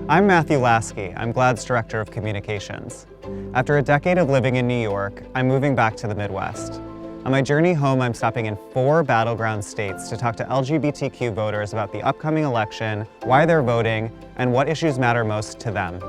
I'm Mathew Lasky. I'm GLAAD's Director of Communications. After a decade of living in New York, I'm moving back to the Midwest. On my journey home, I'm stopping in 4 battleground states to talk to LGBTQ voters about the upcoming election, why they're voting, and what issues matter most to them.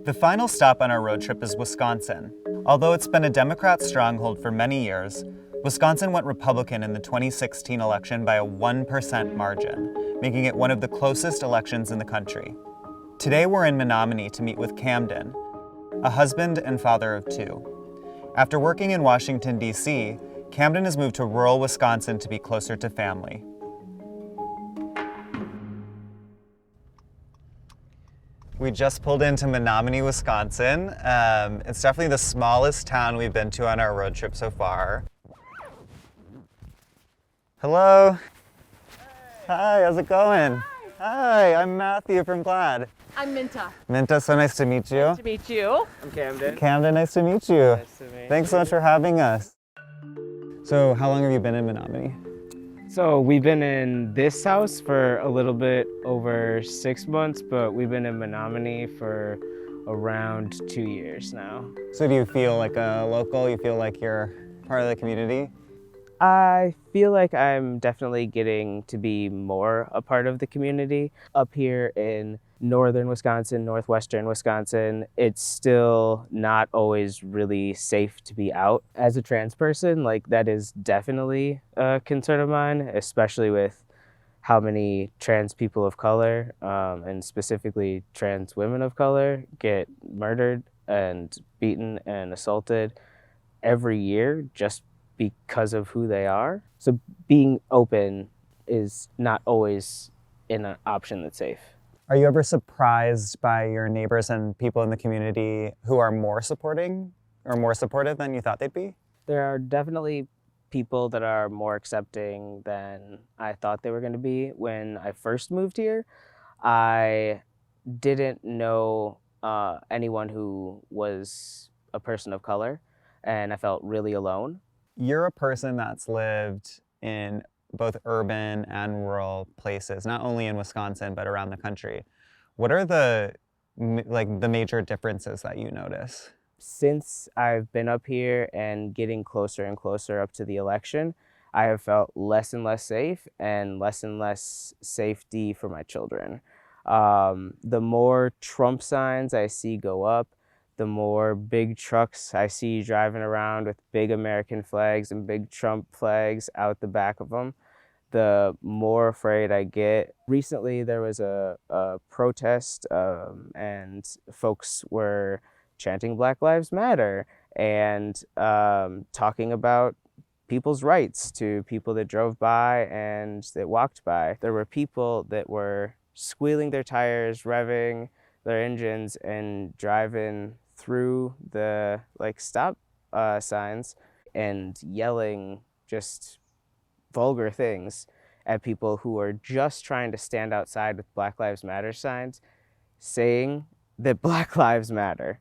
The final stop on our road trip is Wisconsin. Although it's been a Democrat stronghold for many years, Wisconsin went Republican in the 2016 election by a 1% margin, making it one of the closest elections in the country. Today we're in Menomonie to meet with Camden, a husband and father of 2. After working in Washington, D.C., Camden has moved to rural Wisconsin to be closer to family. We just pulled into Menomonie, Wisconsin. It's definitely the smallest town we've been to on our road trip so far. Hello. Hi, how's it going? Hi, I'm Mathew from GLAAD. I'm Minta. Minta, so nice to meet you. Nice to meet you. I'm Camden. Camden, nice to meet you. Nice to meet Thanks so much for having us. So how long have you been in Menomonie? So we've been in this house for a little bit over 6 months, but we've been in Menomonie for around 2 years now. So do you feel like a local? You feel like you're part of the community? I feel like I'm definitely getting to be more a part of the community. Up here in northern Wisconsin, northwestern Wisconsin, it's still not always really safe to be out. As a trans person, like that is definitely a concern of mine, especially with how many trans people of color, and specifically trans women of color, get murdered and beaten and assaulted every year just because of who they are. So being open is not always an option that's safe. Are you ever surprised by your neighbors and people in the community who are more supporting or more supportive than you thought they'd be? There are definitely people that are more accepting than I thought they were going to be. When I first moved here, I didn't know anyone who was a person of color, and I felt really alone. You're a person that's lived in both urban and rural places, not only in Wisconsin, but around the country. What are the major differences that you notice? Since I've been up here and getting closer and closer up to the election, I have felt less and less safe and less safety for my children. The more Trump signs I see go up, the more big trucks I see driving around with big American flags and big Trump flags out the back of them, the more afraid I get. Recently, there was a protest and folks were chanting Black Lives Matter and talking about people's rights to people that drove by and that walked by. There were people that were squealing their tires, revving their engines, and driving through the stop signs and yelling just vulgar things at people who are just trying to stand outside with Black Lives Matter signs, saying that Black Lives Matter.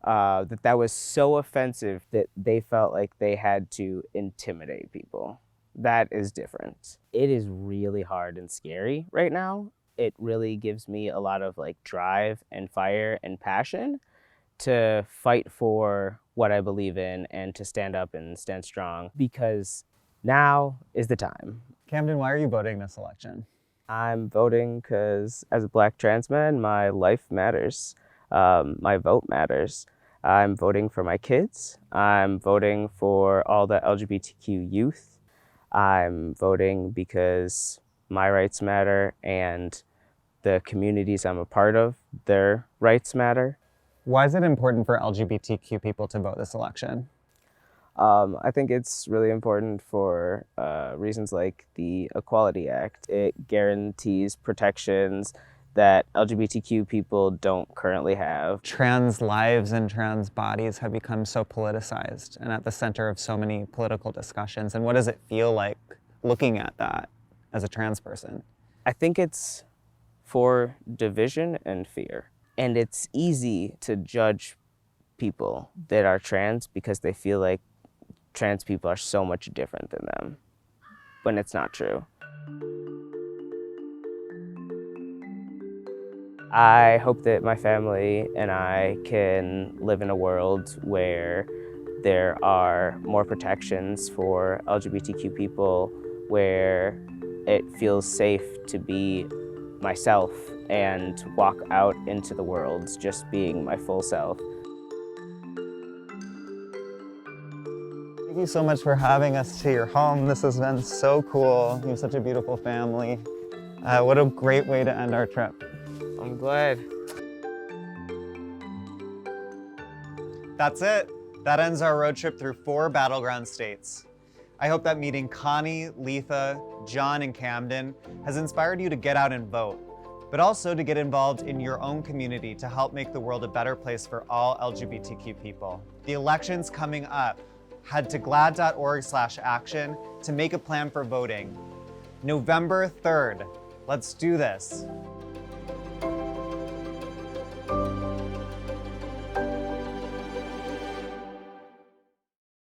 That was so offensive that they felt like they had to intimidate people. That is different. It is really hard and scary right now. It really gives me a lot of drive and fire and passion to fight for what I believe in and to stand up and stand strong, because now is the time. Camden, why are you voting this election? I'm voting because as a Black trans man, my life matters. My vote matters. I'm voting for my kids. I'm voting for all the LGBTQ youth. I'm voting because my rights matter and the communities I'm a part of, their rights matter. Why is it important for LGBTQ people to vote this election? I think it's really important for reasons like the Equality Act. It guarantees protections that LGBTQ people don't currently have. Trans lives and trans bodies have become so politicized and at the center of so many political discussions. And what does it feel like looking at that as a trans person? I think it's for division and fear. And it's easy to judge people that are trans because they feel like trans people are so much different than them. when it's not true. I hope that my family and I can live in a world where there are more protections for LGBTQ people, where it feels safe to be myself and walk out into the world just being my full self. Thank you so much for having us to your home. This has been so cool. You have such a beautiful family. What a great way to end our trip. I'm glad. That's it. That ends our road trip through 4 battleground states. I hope that meeting Connie, Letha, John, and Camden has inspired you to get out and vote, but also to get involved in your own community to help make the world a better place for all LGBTQ people. The election's coming up. Head to glaad.org/action to make a plan for voting. November 3rd. Let's do this.